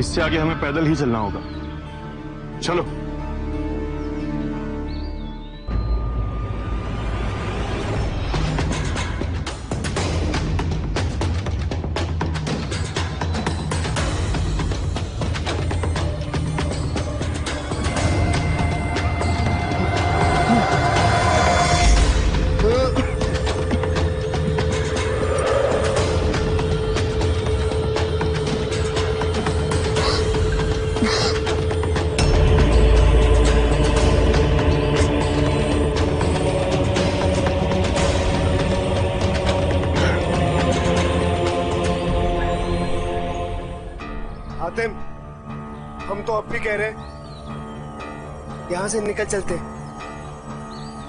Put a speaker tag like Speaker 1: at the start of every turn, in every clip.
Speaker 1: इससे आगे हमें पैदल ही चलना होगा। चलो।
Speaker 2: हातिम, हम तो अब भी कह रहे यहां से निकल चलते।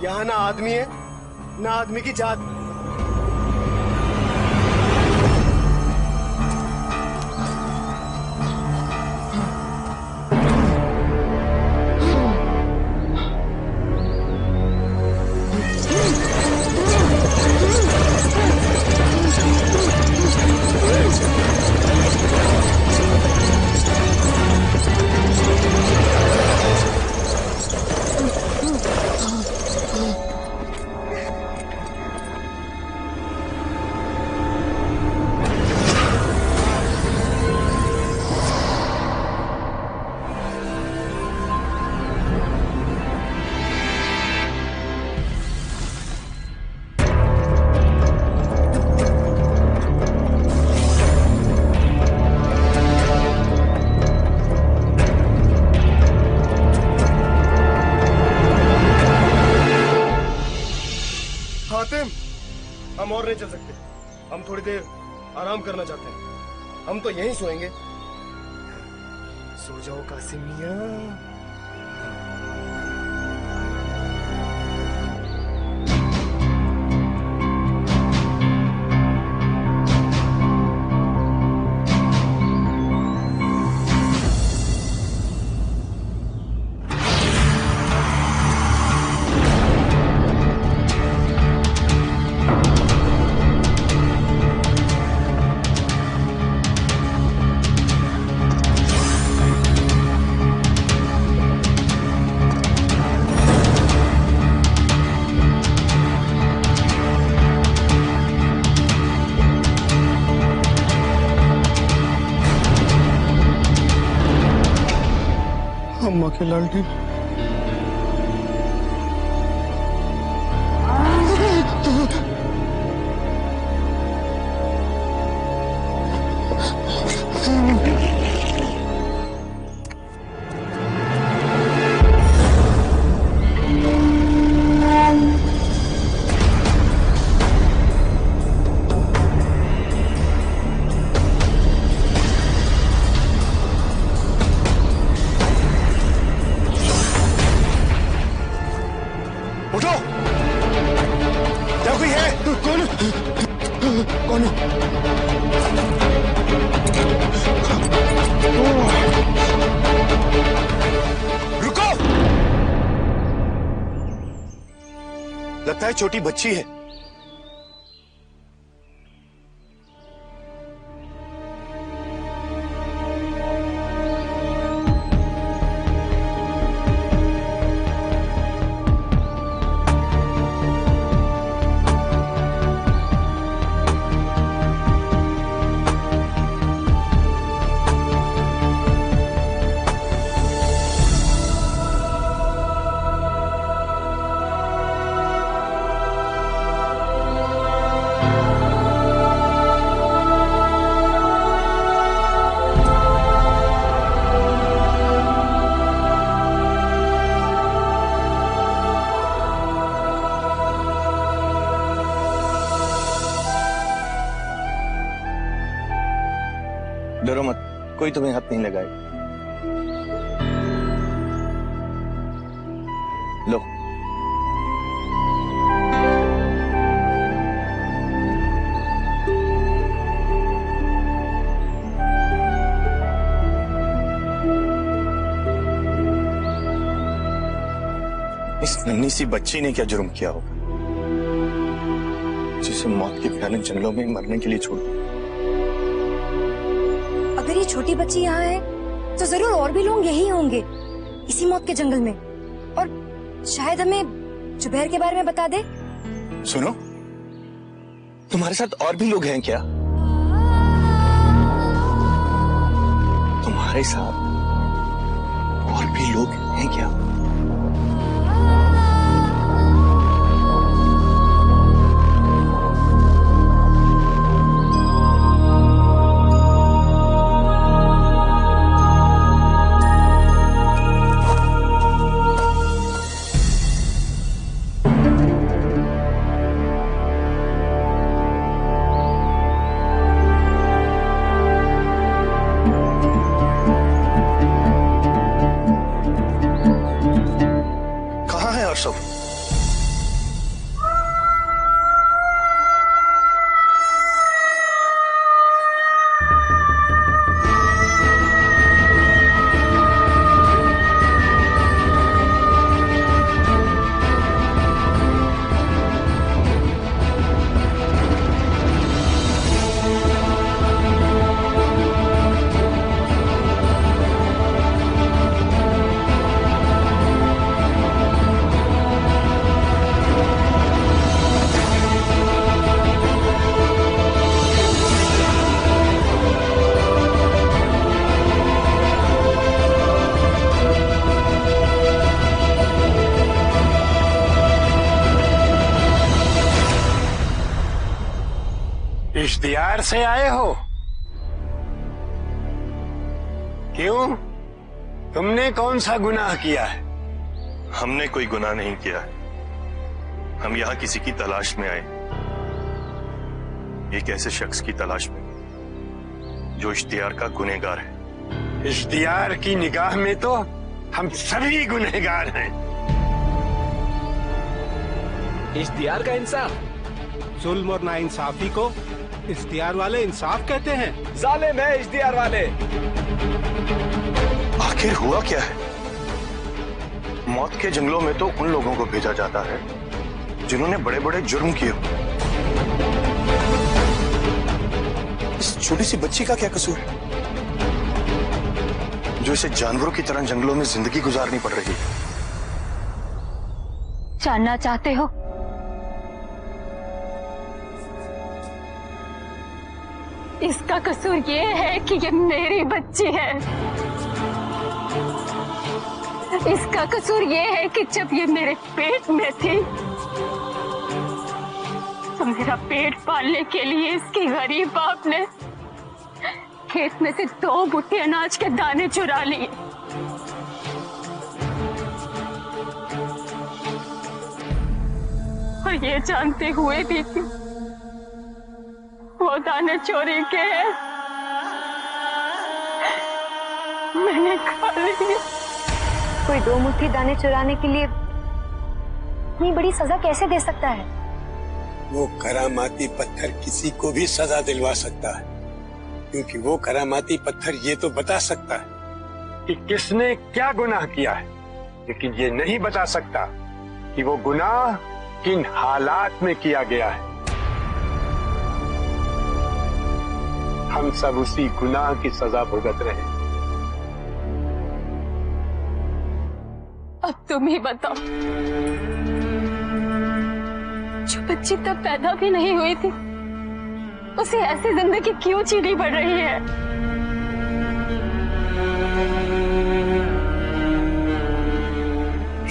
Speaker 2: यहां ना आदमी है ना आदमी की जात। हातिम, हम और नहीं चल सकते। हम थोड़ी देर आराम करना चाहते हैं। हम तो यहीं सोएंगे। सो जाओ कासिम मियां। अम्मा के लालटेन। उठो! क्या कोई है? कौन? कौन? रुको! लगता है छोटी बच्ची है। डरो मत, कोई तुम्हें हाथ नहीं लगाए। लो। इस नन्ही सी बच्ची ने क्या जुर्म किया होगा जिसे मौत के भयानक जंगलों में मरने के लिए छोड़ दिया?
Speaker 3: अगर ये छोटी बच्ची यहाँ है तो जरूर और भी लोग यही होंगे इसी मौत के जंगल में, और शायद हमें जुबैर के बारे में बता दे।
Speaker 4: सुनो, तुम्हारे साथ और भी लोग हैं क्या? तुम्हारे साथ और भी लोग हैं क्या? सब
Speaker 5: इश्तियार से आए हो? क्यों? तुमने कौन सा गुनाह किया है?
Speaker 4: हमने कोई गुनाह नहीं किया है। हम यहाँ किसी की तलाश में आए, एक ऐसे शख्स की तलाश में जो इश्तियार का गुनहगार है।
Speaker 5: इश्तियार की निगाह में तो हम सभी गुनहगार हैं।
Speaker 6: इश्तियार का इंसाफ, जुल्म और नाइंसाफी को इश्तियार वाले इंसाफ कहते हैं। जालिम है इश्तियार वाले।
Speaker 4: आखिर हुआ क्या है? मौत के जंगलों में तो उन लोगों को भेजा जाता है जिन्होंने बड़े बड़े जुर्म किए। इस छोटी सी बच्ची का क्या कसूर है जो इसे जानवरों की तरह जंगलों में जिंदगी गुजारनी पड़ रही है?
Speaker 3: जानना चाहते हो? इसका कसूर ये है कि ये मेरी बच्ची है। इसका कसूर ये है कि जब ये मेरे पेट में थी तो मेरा पेट पालने के लिए इसके गरीब बाप ने खेत में से 2 बुट्टी अनाज के दाने चुरा लिए। और ये जानते हुए भी कि वो दाने चोरी के हैं, मैंने खा लिए। कोई 2 मुट्ठी दाने चुराने के लिए इतनी बड़ी सजा कैसे दे सकता है?
Speaker 7: वो करामाती पत्थर किसी को भी सजा दिलवा सकता है, क्योंकि वो करामाती पत्थर ये तो बता सकता है
Speaker 5: कि किसने क्या गुनाह किया है, लेकिन ये नहीं बता सकता कि वो गुनाह किन हालात में किया गया है। हम सब उसी गुनाह की सजा भुगत रहे हैं।
Speaker 3: अब तुम ही बताओ, जो बच्ची तब पैदा भी नहीं हुई थी उसे ऐसी जिंदगी क्यों जीनी पड़ रही है?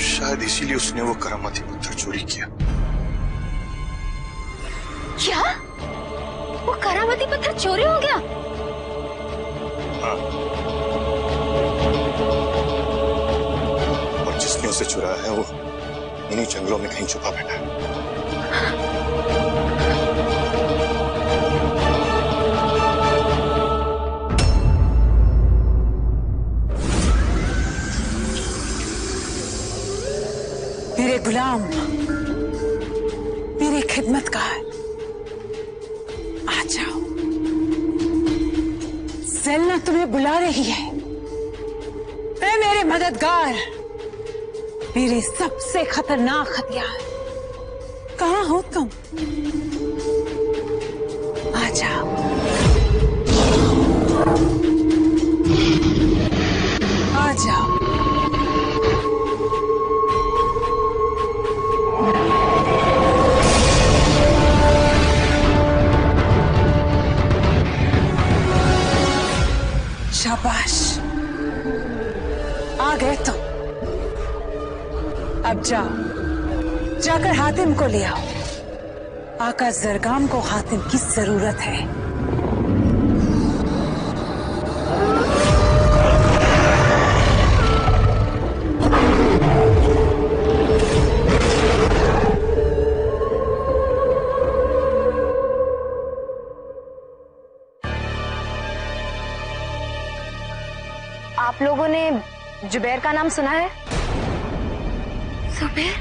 Speaker 4: शायद इसीलिए उसने वो करामाती पत्थर चोरी किया।
Speaker 3: क्या? वो करामाती पत्थर चोरी हो गया?
Speaker 4: हाँ। और जिसने उसे चुराया है वो इन्हीं जंगलों में कहीं छुपा बैठा है।
Speaker 8: मेरे गुलाम, मेरी खिदमतगार, आ जाओ। ज़ेलना तुम्हें बुला रही है। ऐ मेरे मददगार, मेरे सबसे खतरनाक हथियार, कहाँ हो तुम? आ जाओ। शाबाश, आ गए तुम। अब जाओ, जाकर हातिम को ले आओ। आका जरगाम को हातिम की जरूरत है।
Speaker 3: आप लोगों ने जुबैर का नाम सुना है? जुबैर?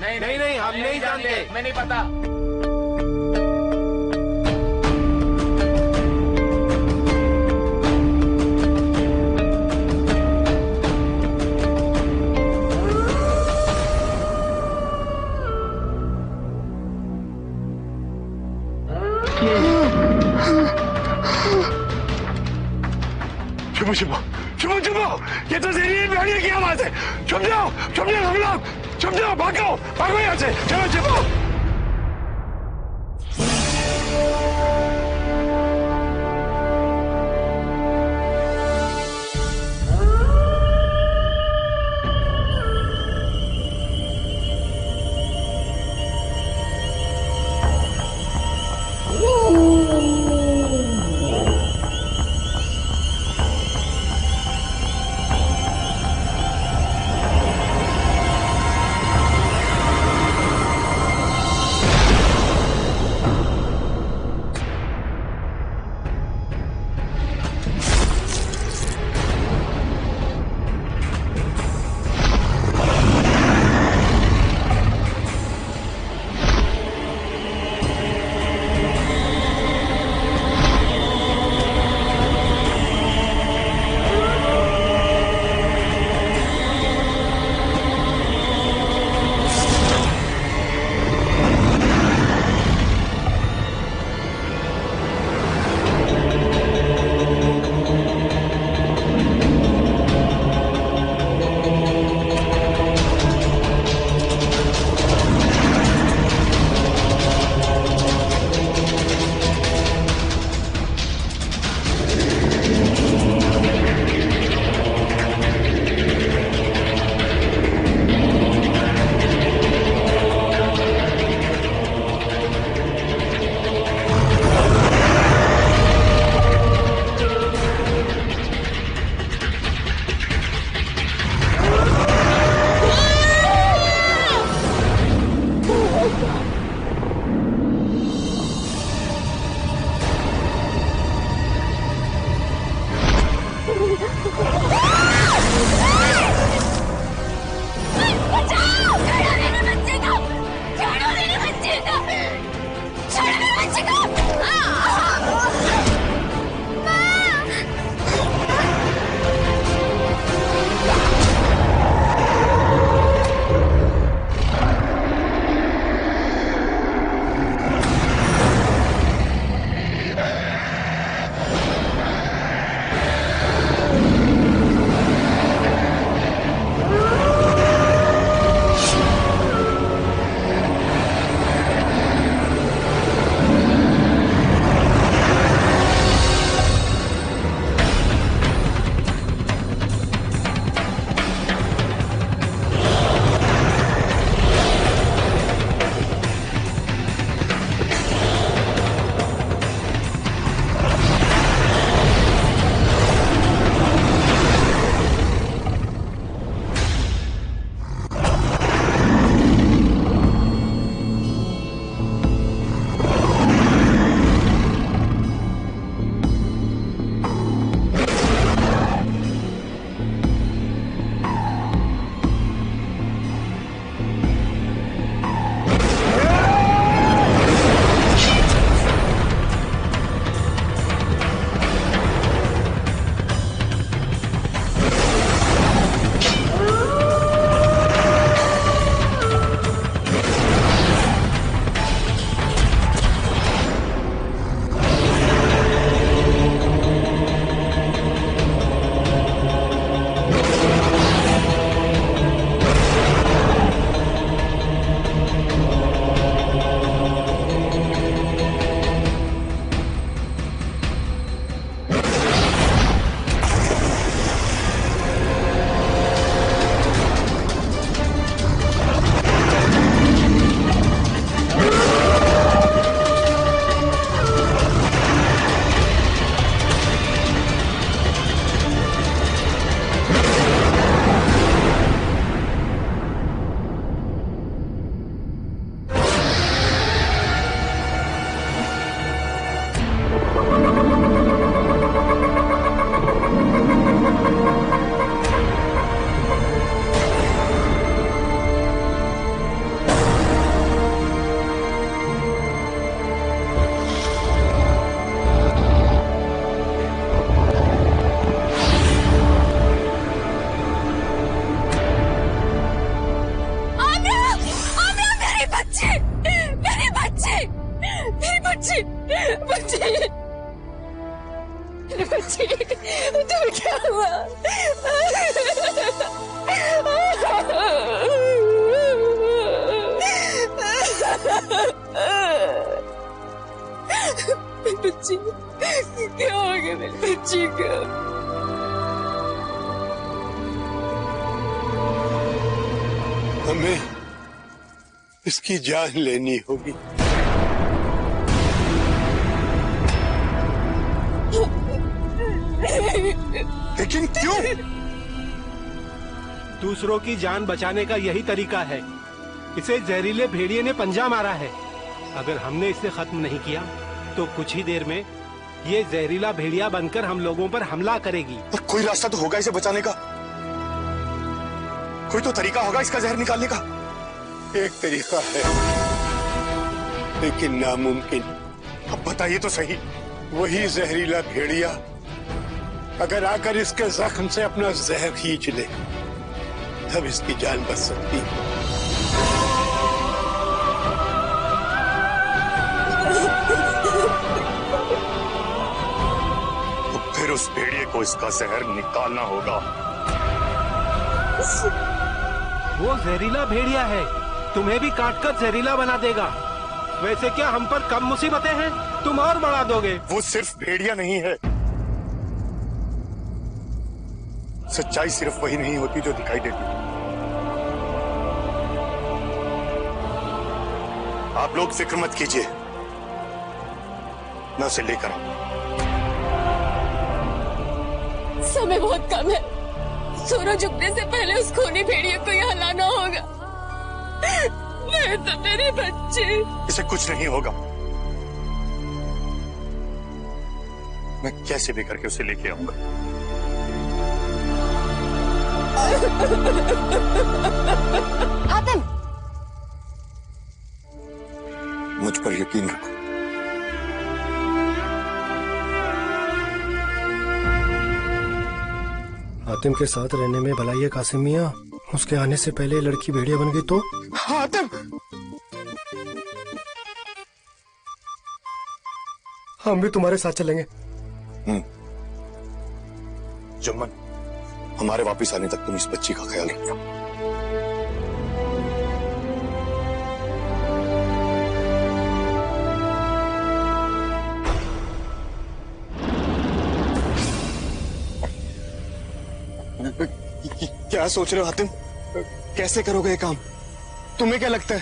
Speaker 6: नहीं हम नहीं जानते, मैं नहीं पता।
Speaker 1: छुपो छुपो छुपो छुपो, ये तो जहरीली बीमारी की आवाज है। छुप जाओ हम लोग, छुप जाओ, भागो भागो यहाँ से, चलो छुपो।
Speaker 9: बच्ची तुम्हें क्या हुआ? बच्ची क्या हो गया मेरी बच्ची को?
Speaker 7: हमें इसकी जान लेनी होगी।
Speaker 4: लेकिन क्यों?
Speaker 6: दूसरों की जान बचाने का यही तरीका है। इसे जहरीले भेड़िए ने पंजा मारा है। अगर हमने इसे खत्म नहीं किया तो कुछ ही देर में ये जहरीला भेड़िया बनकर हम लोगों पर हमला करेगी।
Speaker 4: पर कोई रास्ता तो होगा इसे बचाने का। कोई तो तरीका होगा इसका जहर निकालने का।
Speaker 7: एक तरीका है लेकिन नामुमकिन।
Speaker 4: अब बताइए तो सही।
Speaker 7: वही जहरीला भेड़िया अगर आकर इसके जख्म से अपना जहर खींच ले तब इसकी जान बच सकती है।
Speaker 4: तो फिर उस भेड़िए को इसका जहर निकालना होगा।
Speaker 6: वो जहरीला भेड़िया है, तुम्हें भी काटकर जहरीला बना देगा। वैसे क्या हम पर कम मुसीबतें हैं? तुम और बढ़ा दोगे।
Speaker 4: वो सिर्फ भेड़िया नहीं है। सच्चाई सिर्फ वही नहीं होती जो दिखाई देती। आप लोग फिक्र मत कीजिए, मैं उसे लेकर आऊं।
Speaker 9: समय बहुत कम है। सूरज उगने से पहले उस खूनी भेड़िए को यहाँ लाना होगा। मैं तो मेरी बच्ची।
Speaker 4: इसे कुछ नहीं होगा। मैं कैसे भी करके उसे लेके आऊंगा।
Speaker 3: हातिम,
Speaker 4: मुझ पर यकीन रखो।
Speaker 2: हातिम के साथ रहने में भलाई है कासिम मियां। उसके आने से पहले लड़की भेड़िया बन गई तो? हातिम, हम भी तुम्हारे साथ चलेंगे।
Speaker 4: जुम्मन, हमारे वापस आने तक तुम इस बच्ची का ख्याल रखना।
Speaker 2: क्या सोच रहे हो हातिम? कैसे करोगे ये काम? तुम्हें क्या लगता है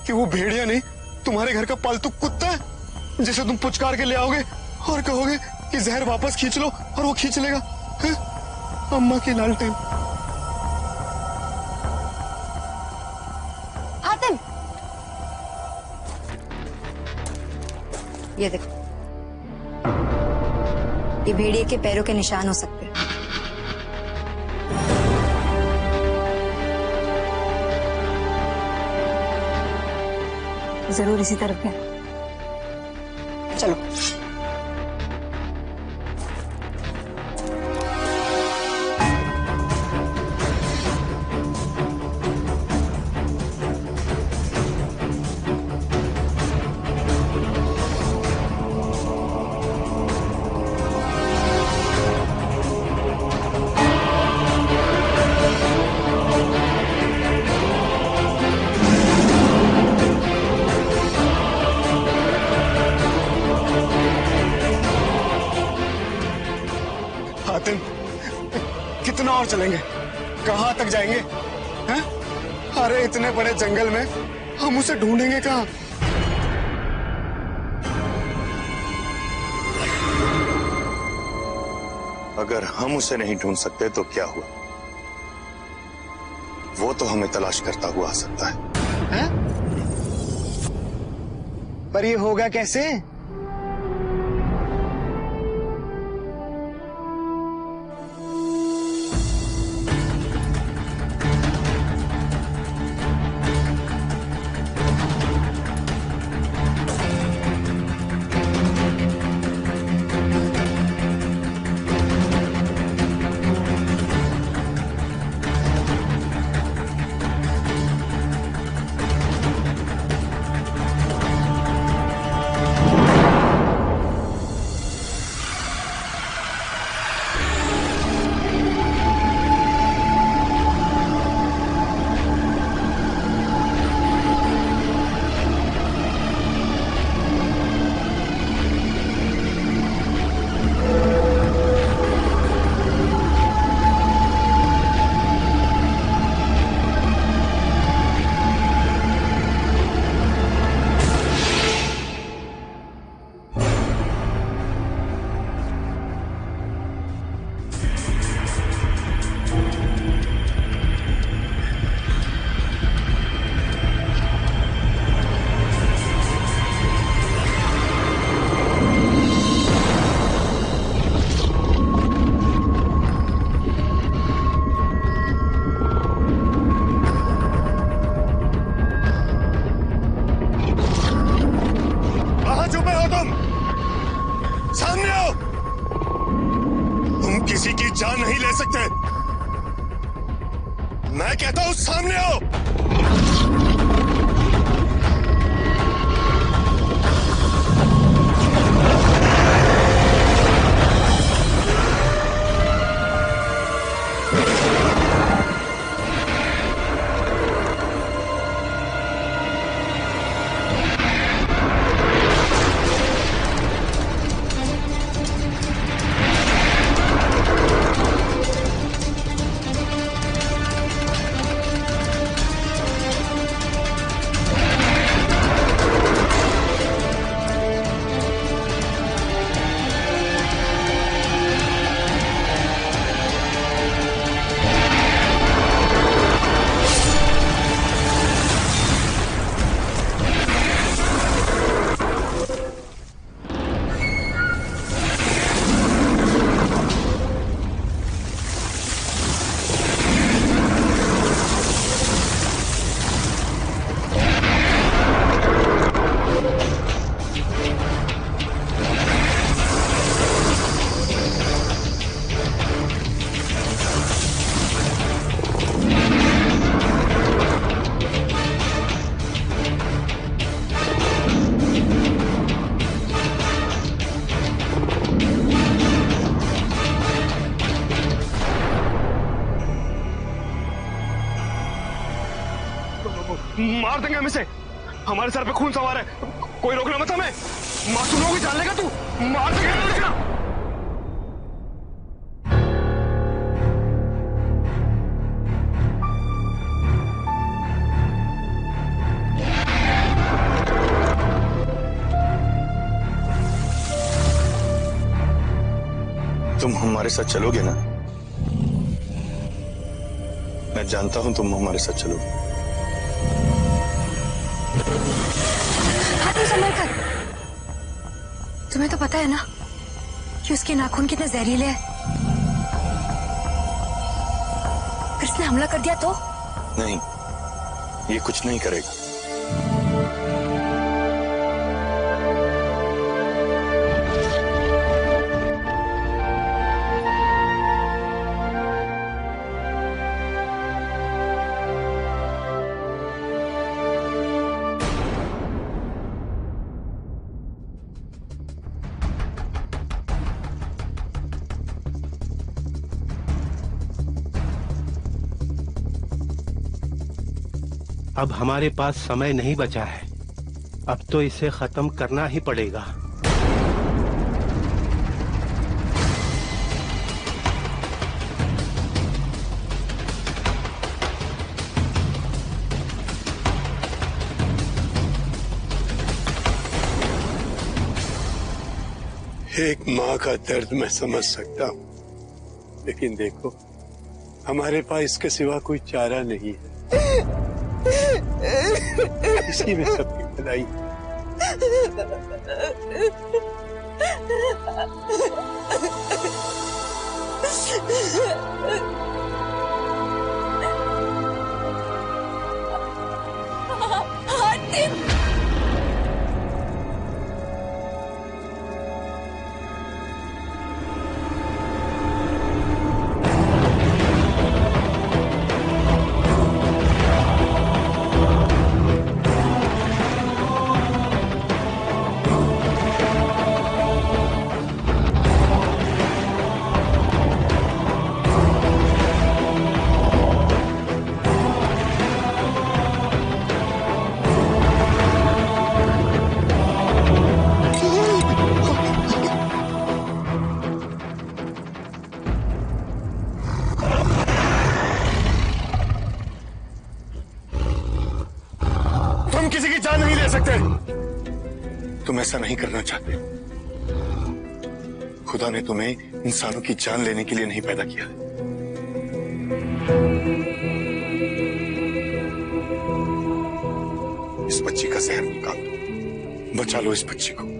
Speaker 2: कि वो भेड़िया नहीं तुम्हारे घर का पालतू कुत्ता है जिसे तुम पुचकार के ले आओगे और कहोगे कि जहर वापस खींच लो और वो खींच लेगा? है? अम्मा की लालटेन।
Speaker 3: हातिम, ये देखो, ये भेड़िए के पैरों के निशान हो सकते हैं। जरूर इसी तरफ है। चलो।
Speaker 2: हातिम, कितना और चलेंगे? कहाँ तक जाएंगे? हैं? अरे इतने बड़े जंगल में हम उसे ढूंढेंगे कहाँ?
Speaker 4: अगर हम उसे नहीं ढूंढ सकते तो क्या हुआ? वो तो हमें तलाश करता हुआ आ सकता है।
Speaker 2: पर ये होगा कैसे? सकते। मैं कहता हूं सामने आओ। मार देंगे हम इसे। हमारे सर पे खून सवार है, कोई रोकना मत हमें। मासूम लोग जान लेगा तू, मार देंगे लड़का।
Speaker 4: तुम हमारे साथ चलोगे ना? मैं जानता हूं तुम हमारे साथ चलोगे।
Speaker 3: हाथ संभल कर। तुम्हें तो पता है ना कि उसके नाखून कितने जहरीले हैं। अगर इसने हमला कर दिया तो?
Speaker 4: नहीं, ये कुछ नहीं करेगा।
Speaker 6: अब हमारे पास समय नहीं बचा है, अब तो इसे खत्म करना ही पड़ेगा।
Speaker 7: एक माँ का दर्द मैं समझ सकता हूँ, लेकिन देखो हमारे पास इसके सिवा कोई चारा नहीं है। इसी में सबकी भलाई।
Speaker 2: तुम किसी की जान नहीं ले सकते। तुम ऐसा नहीं करना चाहते। खुदा ने तुम्हें इंसानों की जान लेने के लिए नहीं पैदा किया। इस बच्ची का जहर निकाल दो, बचा लो इस बच्ची को।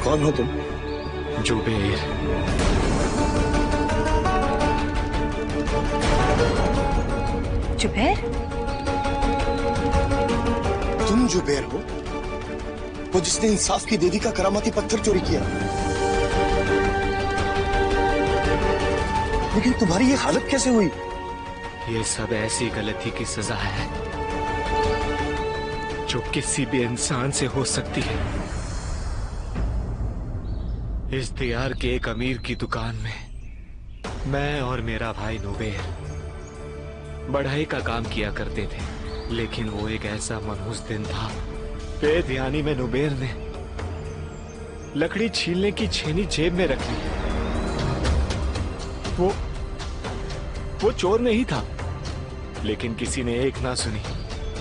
Speaker 2: कौन हो तुम?
Speaker 10: जुबेर।
Speaker 3: जुबेर?
Speaker 2: तुम जुबेर हो? वो जिसने इंसाफ की देवी का करामाती पत्थर चोरी किया। लेकिन तुम्हारी ये हालत कैसे हुई?
Speaker 10: ये सब ऐसी गलती की सजा है जो किसी भी इंसान से हो सकती है। इस दियार के एक अमीर की दुकान में मैं और मेरा भाई नुबेर बढ़ाई का काम किया करते थे, लेकिन वो एक ऐसा मनहूस दिन था। बेध्यानी में नुबेर ने लकड़ी छीलने की छेनी जेब में रख ली। वो चोर नहीं था, लेकिन किसी ने एक ना सुनी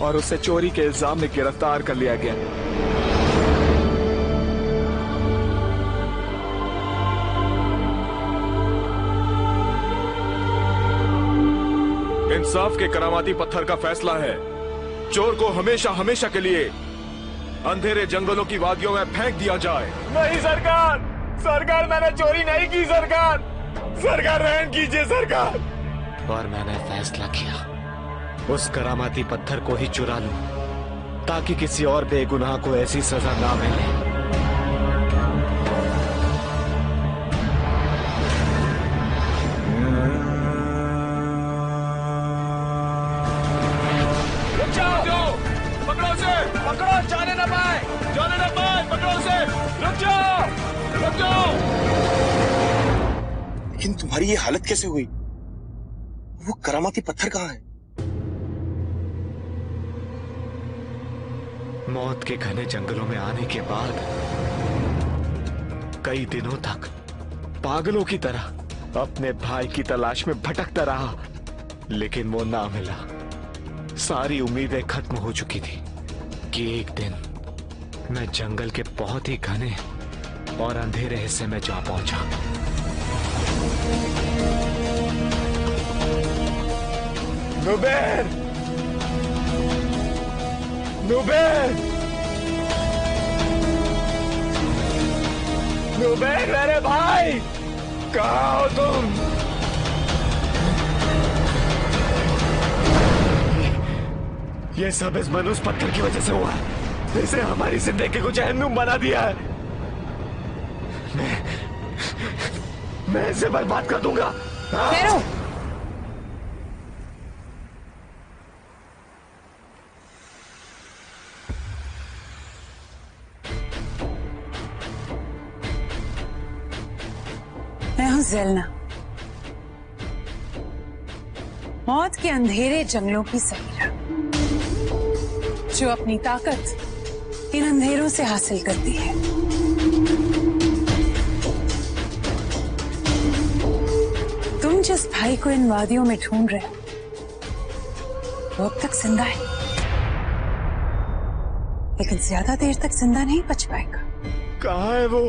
Speaker 10: और उसे चोरी के इल्जाम में गिरफ्तार कर लिया गया।
Speaker 11: इंसाफ के करामाती पत्थर का फैसला है, चोर को हमेशा हमेशा के लिए अंधेरे जंगलों की वादियों में फेंक दिया जाए।
Speaker 1: नहीं सरकार, सरकार मैंने चोरी नहीं की। सरकार, सरकार रहम कीजिए सरकार।
Speaker 10: और मैंने फैसला किया उस करामाती पत्थर को ही चुरा लूं, ताकि किसी और बेगुनाह को ऐसी सजा ना मिले।
Speaker 11: पकड़ो उसे, पकड़ो, जाने ना पाए, पकड़ो उसे, रुक जाओ, रुक जाओ।
Speaker 2: लेकिन तुम्हारी ये हालत कैसे हुई? वो करामाती पत्थर कहाँ है?
Speaker 10: मौत के घने जंगलों में आने के बाद कई दिनों तक पागलों की तरह अपने भाई की तलाश में भटकता रहा, लेकिन वो ना मिला। सारी उम्मीदें खत्म हो चुकी थी कि एक दिन मैं जंगल के बहुत ही घने और अंधेरे हिस्से में जा पहुंचा।
Speaker 1: नुबेर, नुबेर, नुबेर मेरे भाई, कहाँ हो तुम?
Speaker 10: ये सब इस मनुष्य पत्थर की वजह से हुआ है। इसे हमारी जिंदगी को जहन्नुम बना दिया है। मैं इसे बर्बाद कर दूंगा।
Speaker 8: ठहरो। मैं हूं ज़ेलना, मौत के अंधेरे जंगलों की सहीरा, जो अपनी ताकत इन अंधेरों से हासिल करती है। तुम जिस भाई को इन वादियों में ढूंढ रहे हो, वो अब तक जिंदा है, लेकिन ज्यादा देर तक जिंदा नहीं बच पाएगा।
Speaker 10: कहाँ है वो?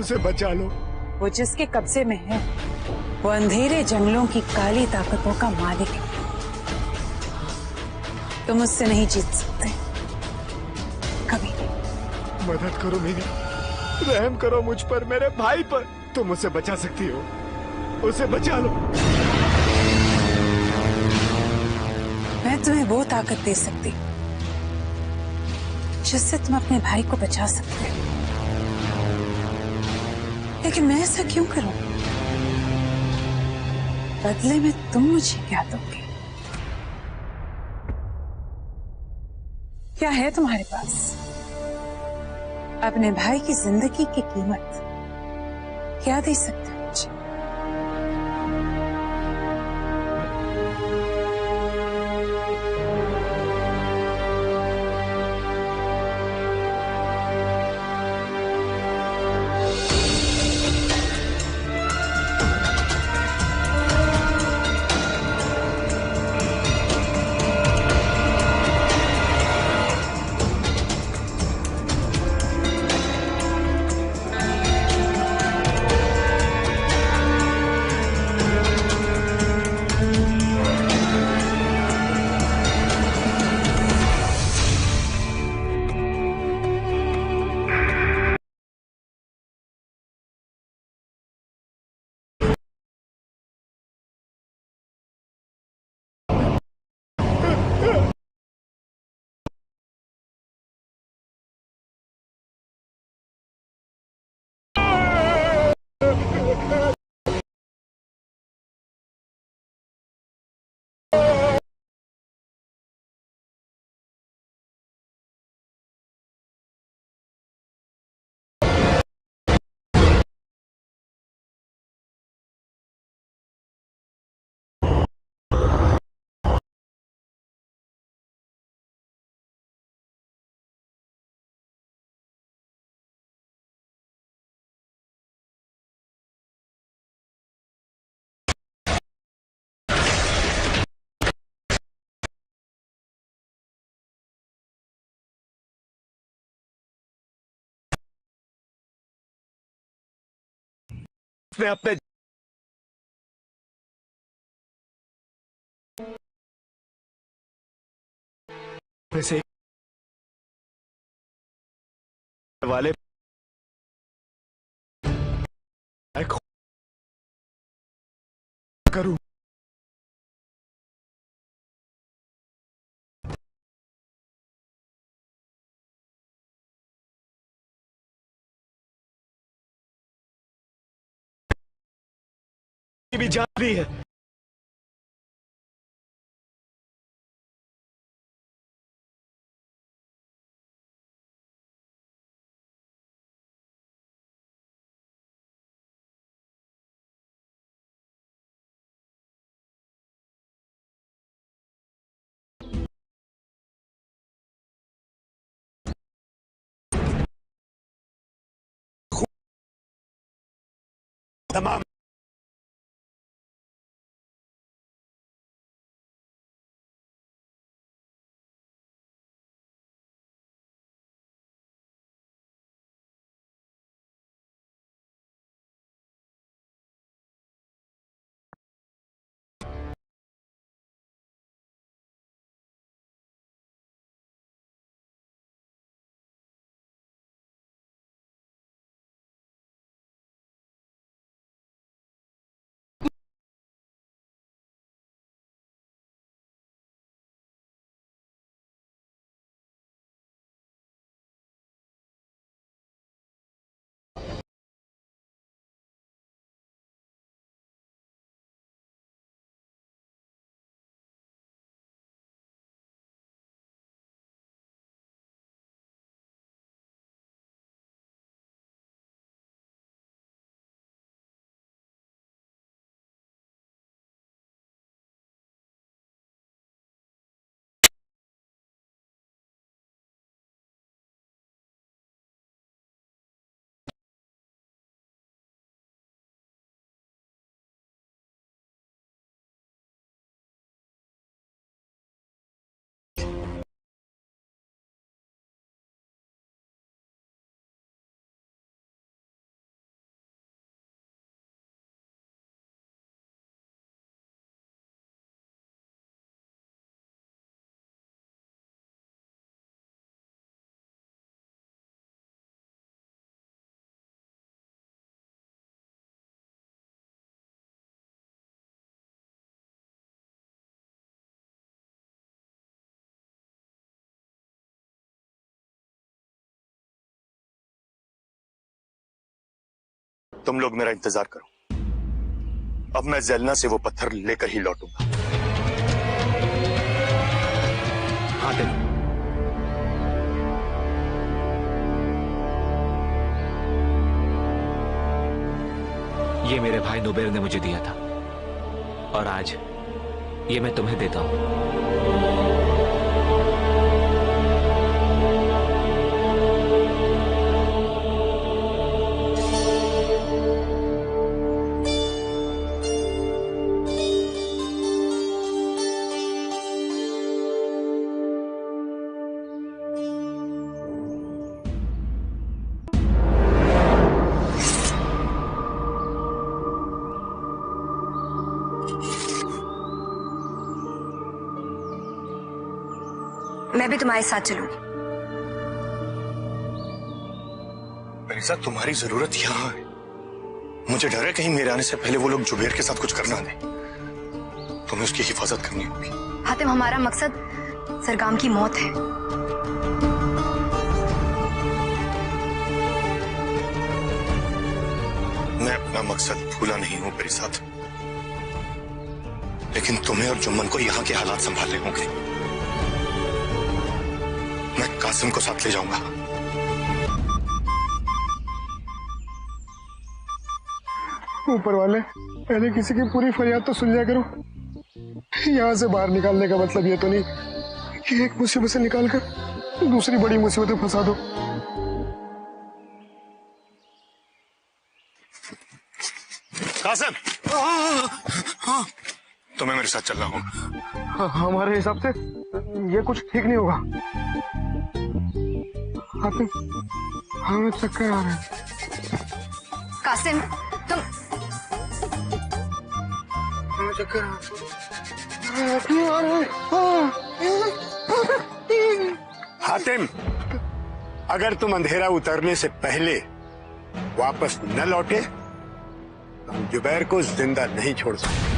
Speaker 10: उसे बचा लो।
Speaker 8: वो जिसके कब्जे में है, वो अंधेरे जंगलों की काली ताकतों का मालिक है। तुम उससे नहीं जीत सकते, कभी नहीं।
Speaker 10: मदद करो मेरी, रहम करो मुझ पर, मेरे भाई पर। तुम उसे बचा सकती हो, उसे बचा लो।
Speaker 8: मैं तुम्हें वो ताकत दे सकती जिससे तुम अपने भाई को बचा सकते हो, लेकिन मैं ऐसा क्यों करूं? बदले में तुम मुझे क्या दोगे? क्या है तुम्हारे पास? अपने भाई की जिंदगी की कीमत क्या दे सकते हो मुझे?
Speaker 11: उसने अपने में से वाले करूं भी जान रही है। तमाम
Speaker 4: तुम लोग मेरा इंतजार करो, अब मैं ज़ेलना से वो पत्थर लेकर ही लौटूंगा।
Speaker 10: हातिम, ये मेरे भाई नुबेर ने मुझे दिया था और आज ये मैं तुम्हें देता हूं।
Speaker 3: मैं भी तुम्हारे साथ चलूंगी।
Speaker 4: परिसा, तुम्हारी जरूरत यहां है। मुझे डर है कहीं मेरे आने से पहले वो लोग जुबेर के साथ कुछ करना दे। तुम्हें उसकी हिफाजत करनी होगी।
Speaker 3: हातिम, हमारा मकसद सरगाम की मौत है।
Speaker 4: मैं अपना मकसद भूला नहीं हूं मेरे साथ, लेकिन तुम्हें और जुम्मन को यहां के हालात संभालने होंगे। मैं कासिम को साथ ले जाऊंगा।
Speaker 2: ऊपर वाले, पहले किसी की पूरी फरियाद तो सुन लिया करो। यहाँ से बाहर निकालने का मतलब ये तो नहीं कि एक मुसीबत से निकालकर दूसरी बड़ी मुसीबत में फंसा दो।
Speaker 4: कासिम, तुम्हें मेरे साथ चलना होगा।
Speaker 2: हमारे हिसाब से ये कुछ ठीक नहीं होगा। हमें चक्कर आ रहे हैं।
Speaker 3: कासिम, तुम
Speaker 2: हमें चक्कर आ
Speaker 5: हातिम, अगर तुम अंधेरा उतरने से पहले वापस न लौटे तो हम जुबैर को जिंदा नहीं छोड़ सकते।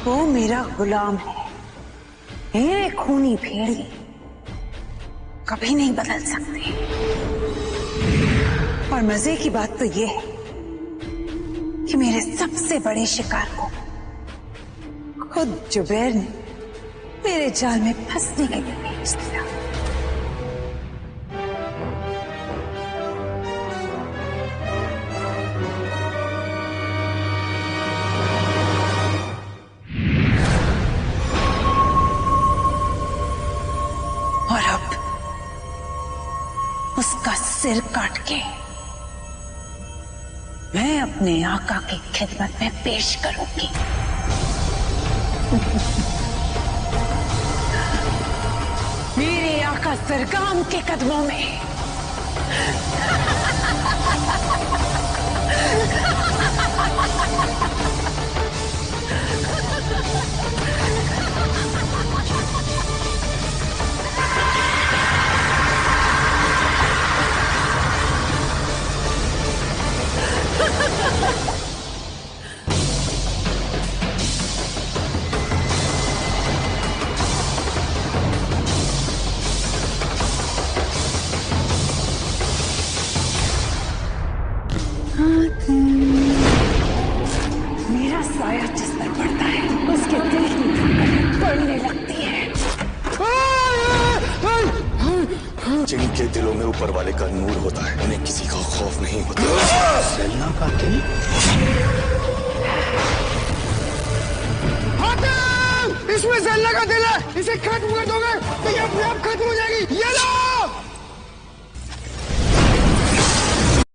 Speaker 8: वो मेरा गुलाम है, मेरे खूनी भेड़िए कभी नहीं बदल सकते। और मजे की बात तो ये है कि मेरे सबसे बड़े शिकार को खुद जुबैर ने मेरे जाल में फंसने के लिए भेज दिया। और अब उसका सिर काट के मैं अपने आका की खिदमत में पेश करूंगी। मेरे आका सरगाम के कदमों में। मेरा साया जिस पर पड़ता है उसके दिल की धड़कन बढ़ने लगती है।
Speaker 4: जिनके दिलों में ऊपर वाले का नूर होता है उन्हें किसी का खौफ नहीं होता।
Speaker 6: जलना का दिल?
Speaker 2: इसमें जलना का दिल है, इसे खत्म कर दोगे तो ये अपने आप खत्म हो जाएगा।